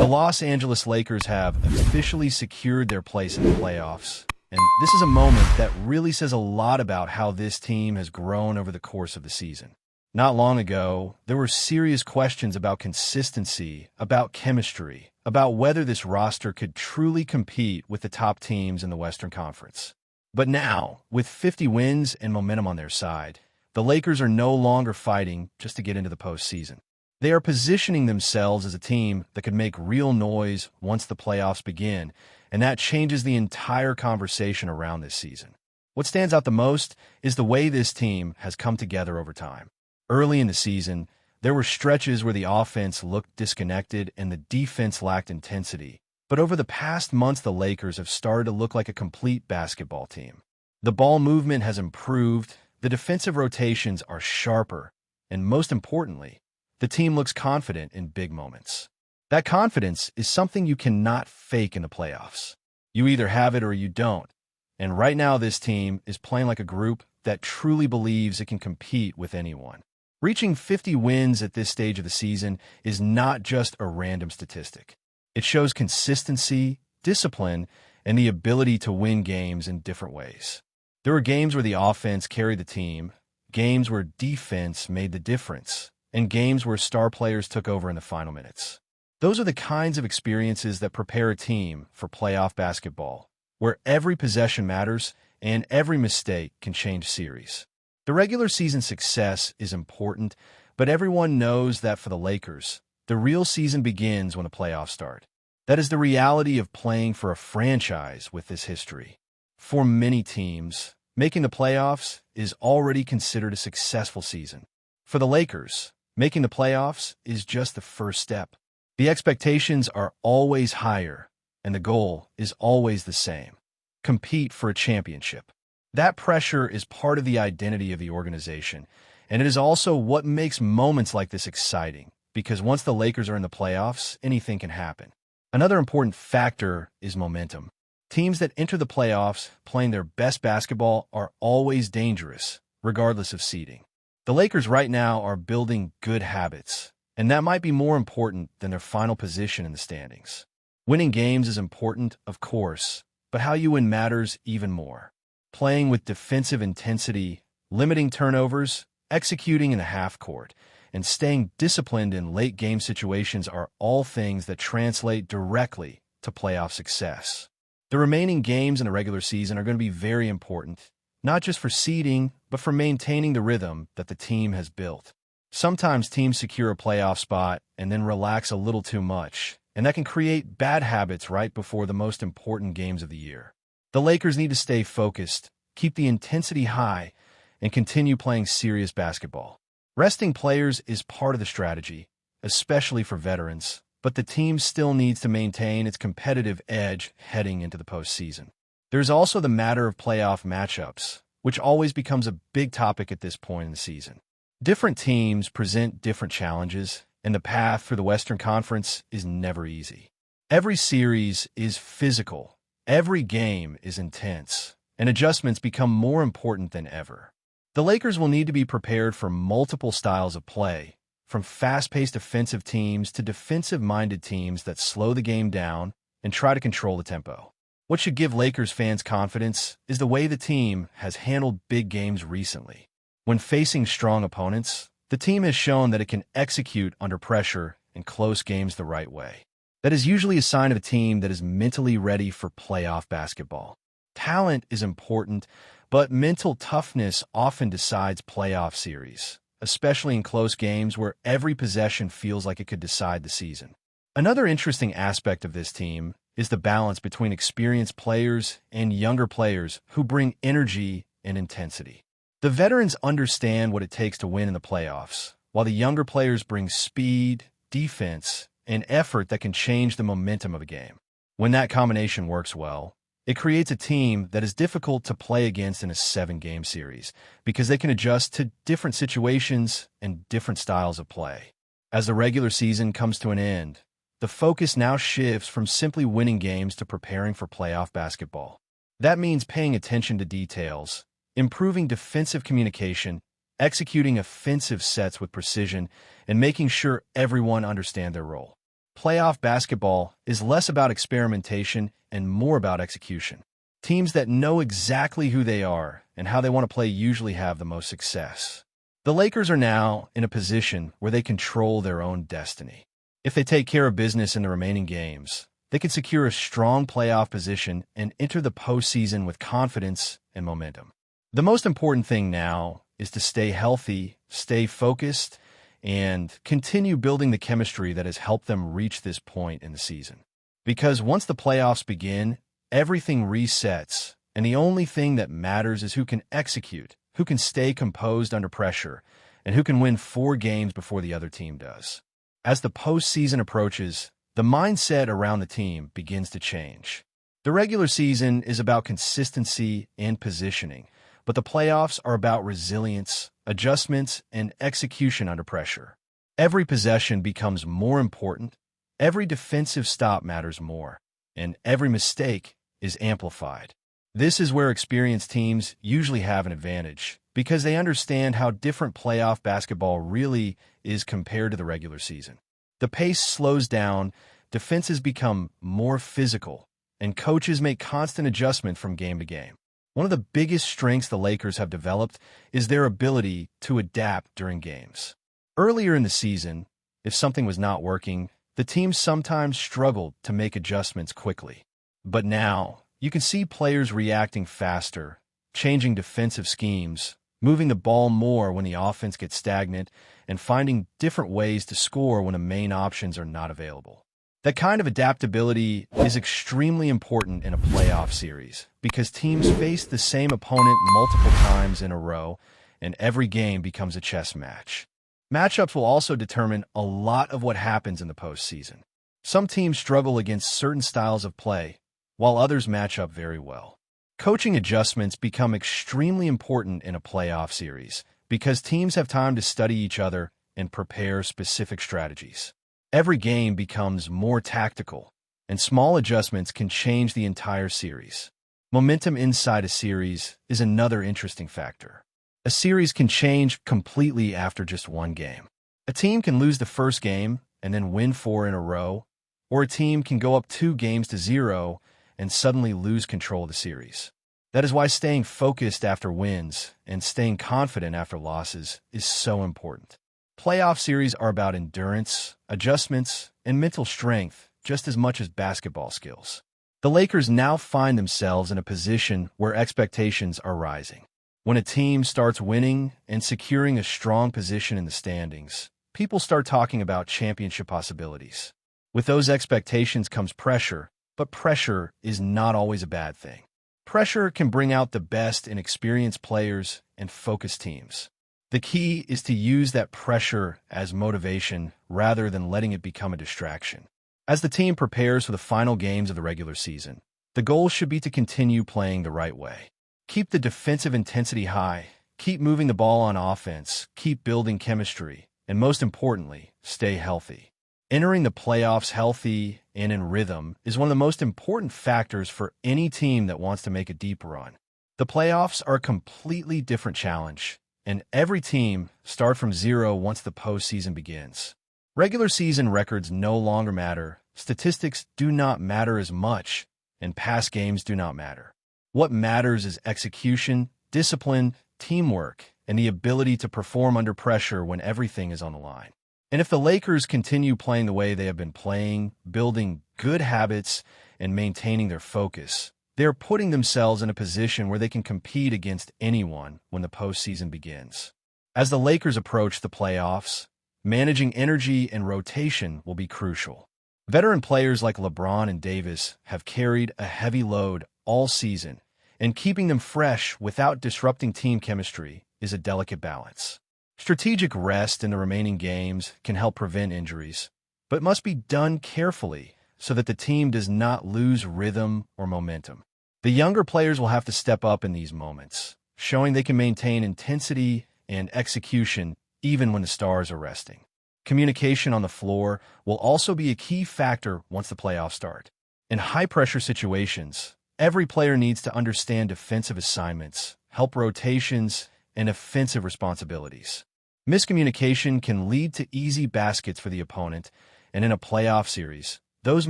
The Los Angeles Lakers have officially secured their place in the playoffs, and this is a moment that really says a lot about how this team has grown over the course of the season. Not long ago, there were serious questions about consistency, about chemistry, about whether this roster could truly compete with the top teams in the Western Conference. But now, with 50 wins and momentum on their side, the Lakers are no longer fighting just to get into the postseason. They are positioning themselves as a team that could make real noise once the playoffs begin, and that changes the entire conversation around this season. What stands out the most is the way this team has come together over time. Early in the season, there were stretches where the offense looked disconnected and the defense lacked intensity. But over the past months, the Lakers have started to look like a complete basketball team. The ball movement has improved, the defensive rotations are sharper, and most importantly, the team looks confident in big moments. That confidence is something you cannot fake in the playoffs. You either have it or you don't. And right now, this team is playing like a group that truly believes it can compete with anyone. Reaching 50 wins at this stage of the season is not just a random statistic. It shows consistency, discipline, and the ability to win games in different ways. There were games where the offense carried the team, games where defense made the difference, and games where star players took over in the final minutes. Those are the kinds of experiences that prepare a team for playoff basketball, where every possession matters and every mistake can change series. The regular season success is important, but everyone knows that for the Lakers, the real season begins when the playoffs start. That is the reality of playing for a franchise with this history. For many teams, making the playoffs is already considered a successful season. For the Lakers, making the playoffs is just the first step. The expectations are always higher, and the goal is always the same: compete for a championship. That pressure is part of the identity of the organization, and it is also what makes moments like this exciting, because once the Lakers are in the playoffs, anything can happen. Another important factor is momentum. Teams that enter the playoffs playing their best basketball are always dangerous, regardless of seeding. The Lakers right now are building good habits, and that might be more important than their final position in the standings. Winning games is important, of course, but how you win matters even more. Playing with defensive intensity, limiting turnovers, executing in the half court, and staying disciplined in late game situations are all things that translate directly to playoff success. The remaining games in the regular season are going to be very important, not just for seeding, but for maintaining the rhythm that the team has built. Sometimes teams secure a playoff spot and then relax a little too much, and that can create bad habits right before the most important games of the year. The Lakers need to stay focused, keep the intensity high, and continue playing serious basketball. Resting players is part of the strategy, especially for veterans, but the team still needs to maintain its competitive edge heading into the postseason. There's also the matter of playoff matchups, which always becomes a big topic at this point in the season. Different teams present different challenges, and the path for the Western Conference is never easy. Every series is physical, every game is intense, and adjustments become more important than ever. The Lakers will need to be prepared for multiple styles of play, from fast-paced offensive teams to defensive-minded teams that slow the game down and try to control the tempo. What should give Lakers fans confidence is the way the team has handled big games recently. When facing strong opponents, the team has shown that it can execute under pressure and close games the right way. That is usually a sign of a team that is mentally ready for playoff basketball. Talent is important, but mental toughness often decides playoff series, especially in close games where every possession feels like it could decide the season. Another interesting aspect of this team is the balance between experienced players and younger players who bring energy and intensity. The veterans understand what it takes to win in the playoffs, while the younger players bring speed, defense, and effort that can change the momentum of a game. When that combination works well, it creates a team that is difficult to play against in a 7-game series because they can adjust to different situations and different styles of play. As the regular season comes to an end, the focus now shifts from simply winning games to preparing for playoff basketball. That means paying attention to details, improving defensive communication, executing offensive sets with precision, and making sure everyone understands their role. Playoff basketball is less about experimentation and more about execution. Teams that know exactly who they are and how they want to play usually have the most success. The Lakers are now in a position where they control their own destiny. If they take care of business in the remaining games, they can secure a strong playoff position and enter the postseason with confidence and momentum. The most important thing now is to stay healthy, stay focused, and continue building the chemistry that has helped them reach this point in the season. Because once the playoffs begin, everything resets, and the only thing that matters is who can execute, who can stay composed under pressure, and who can win 4 games before the other team does. As the postseason approaches, the mindset around the team begins to change. The regular season is about consistency and positioning, but the playoffs are about resilience, adjustments, and execution under pressure. Every possession becomes more important, every defensive stop matters more, and every mistake is amplified. This is where experienced teams usually have an advantage, because they understand how different playoff basketball really is compared to the regular season. The pace slows down, defenses become more physical, and coaches make constant adjustment from game to game. One of the biggest strengths the Lakers have developed is their ability to adapt during games. Earlier in the season, if something was not working, the team sometimes struggled to make adjustments quickly. But now, you can see players reacting faster, changing defensive schemes, moving the ball more when the offense gets stagnant, and finding different ways to score when the main options are not available. That kind of adaptability is extremely important in a playoff series because teams face the same opponent multiple times in a row, and every game becomes a chess match. Matchups will also determine a lot of what happens in the postseason. Some teams struggle against certain styles of play, while others match up very well. Coaching adjustments become extremely important in a playoff series because teams have time to study each other and prepare specific strategies. Every game becomes more tactical, and small adjustments can change the entire series. Momentum inside a series is another interesting factor. A series can change completely after just one game. A team can lose the first game and then win 4 in a row, or a team can go up 2-0 and suddenly lose control of the series. That is why staying focused after wins and staying confident after losses is so important. Playoff series are about endurance, adjustments, and mental strength just as much as basketball skills. The Lakers now find themselves in a position where expectations are rising. When a team starts winning and securing a strong position in the standings, people start talking about championship possibilities. With those expectations comes pressure, but pressure is not always a bad thing. Pressure can bring out the best in experienced players and focused teams. The key is to use that pressure as motivation rather than letting it become a distraction. As the team prepares for the final games of the regular season, the goal should be to continue playing the right way. Keep the defensive intensity high, keep moving the ball on offense, keep building chemistry, and most importantly, stay healthy. Entering the playoffs healthy and in rhythm is one of the most important factors for any team that wants to make a deep run. The playoffs are a completely different challenge, and every team starts from zero once the postseason begins. Regular season records no longer matter, statistics do not matter as much, and past games do not matter. What matters is execution, discipline, teamwork, and the ability to perform under pressure when everything is on the line. And if the Lakers continue playing the way they have been playing, building good habits, and maintaining their focus, they're putting themselves in a position where they can compete against anyone when the postseason begins. As the Lakers approach the playoffs, managing energy and rotation will be crucial. Veteran players like LeBron and Davis have carried a heavy load all season, and keeping them fresh without disrupting team chemistry is a delicate balance. Strategic rest in the remaining games can help prevent injuries, but must be done carefully so that the team does not lose rhythm or momentum. The younger players will have to step up in these moments, showing they can maintain intensity and execution even when the stars are resting. Communication on the floor will also be a key factor once the playoffs start. In high-pressure situations, every player needs to understand defensive assignments, help rotations, and offensive responsibilities. Miscommunication can lead to easy baskets for the opponent, And in a playoff series, those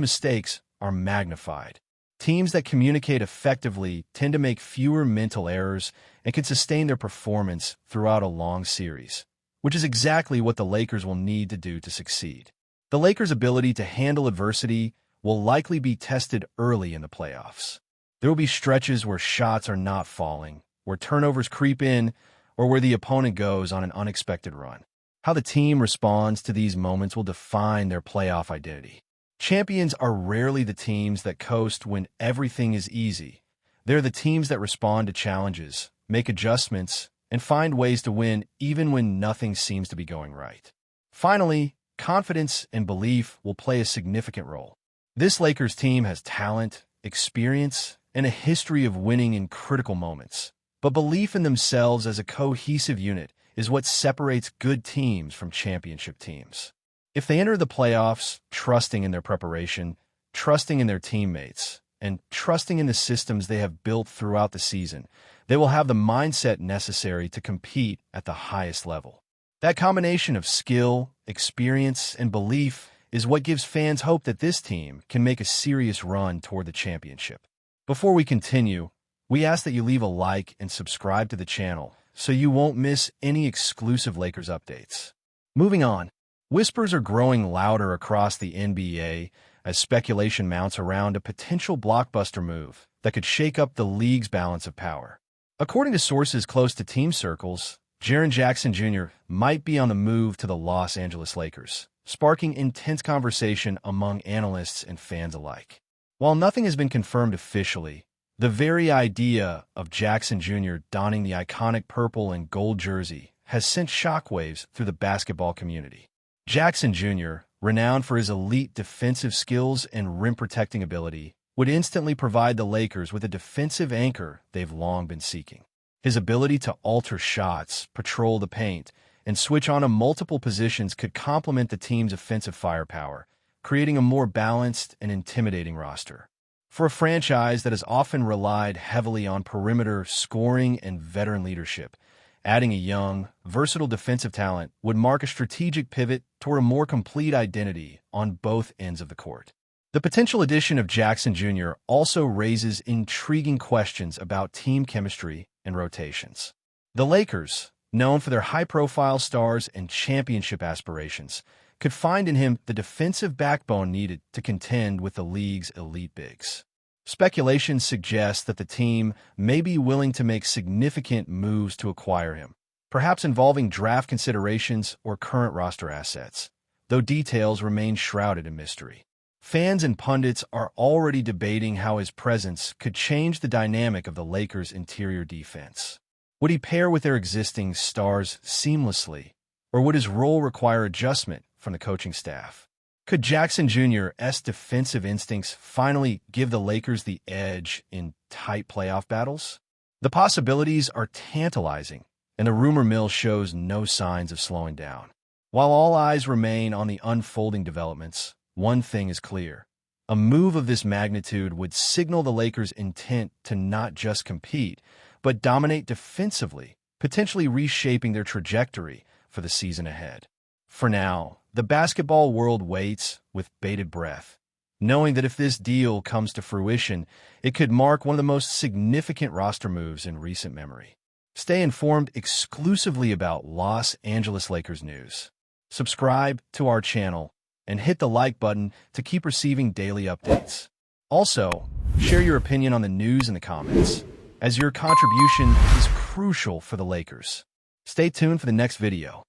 mistakes are magnified. Teams that communicate effectively tend to make fewer mental errors and can sustain their performance throughout a long series, which is exactly what the Lakers will need to do to succeed. The Lakers' ability to handle adversity will likely be tested early in the playoffs. There will be stretches where shots are not falling, where turnovers creep in, or where the opponent goes on an unexpected run. How the team responds to these moments will define their playoff identity. Champions are rarely the teams that coast when everything is easy. They're the teams that respond to challenges, make adjustments, and find ways to win even when nothing seems to be going right. Finally, confidence and belief will play a significant role. This Lakers team has talent, experience, and a history of winning in critical moments. But belief in themselves as a cohesive unit is what separates good teams from championship teams. If they enter the playoffs trusting in their preparation, trusting in their teammates, and trusting in the systems they have built throughout the season, they will have the mindset necessary to compete at the highest level. That combination of skill, experience, and belief is what gives fans hope that this team can make a serious run toward the championship. Before we continue, we ask that you leave a like and subscribe to the channel so you won't miss any exclusive Lakers updates. Moving on. Whispers are growing louder across the NBA as speculation mounts around a potential blockbuster move that could shake up the league's balance of power. According to sources close to team circles, JAREN Jackson Jr. might be on the move to the Los Angeles Lakers, sparking intense conversation among analysts and fans alike. While nothing has been confirmed officially, the very idea of Jackson Jr. donning the iconic purple and gold jersey has sent shockwaves through the basketball community. Jackson Jr., renowned for his elite defensive skills and rim-protecting ability, would instantly provide the Lakers with a defensive anchor they've long been seeking. His ability to alter shots, patrol the paint, and switch on to multiple positions could complement the team's offensive firepower, creating a more balanced and intimidating roster. For a franchise that has often relied heavily on perimeter scoring and veteran leadership, adding a young, versatile defensive talent would mark a strategic pivot toward a more complete identity on both ends of the court. The potential addition of Jackson Jr. also raises intriguing questions about team chemistry and rotations. The Lakers, known for their high-profile stars and championship aspirations, could find in him the defensive backbone needed to contend with the league's elite bigs. Speculation suggests that the team may be willing to make significant moves to acquire him, perhaps involving draft considerations or current roster assets, though details remain shrouded in mystery. Fans and pundits are already debating how his presence could change the dynamic of the Lakers' interior defense. Would he pair with their existing stars seamlessly, or would his role require adjustment from the coaching staff? Could Jackson Jr.'s defensive instincts finally give the Lakers the edge in tight playoff battles? The possibilities are tantalizing, and the rumor mill shows no signs of slowing down. While all eyes remain on the unfolding developments, one thing is clear. A move of this magnitude would signal the Lakers' intent to not just compete, but dominate defensively, potentially reshaping their trajectory for the season ahead. For now, the basketball world waits with bated breath, knowing that if this deal comes to fruition, it could mark one of the most significant roster moves in recent memory. Stay informed exclusively about Los Angeles Lakers news. Subscribe to our channel and hit the like button to keep receiving daily updates. Also, share your opinion on the news in the comments, as your contribution is crucial for the Lakers. Stay tuned for the next video.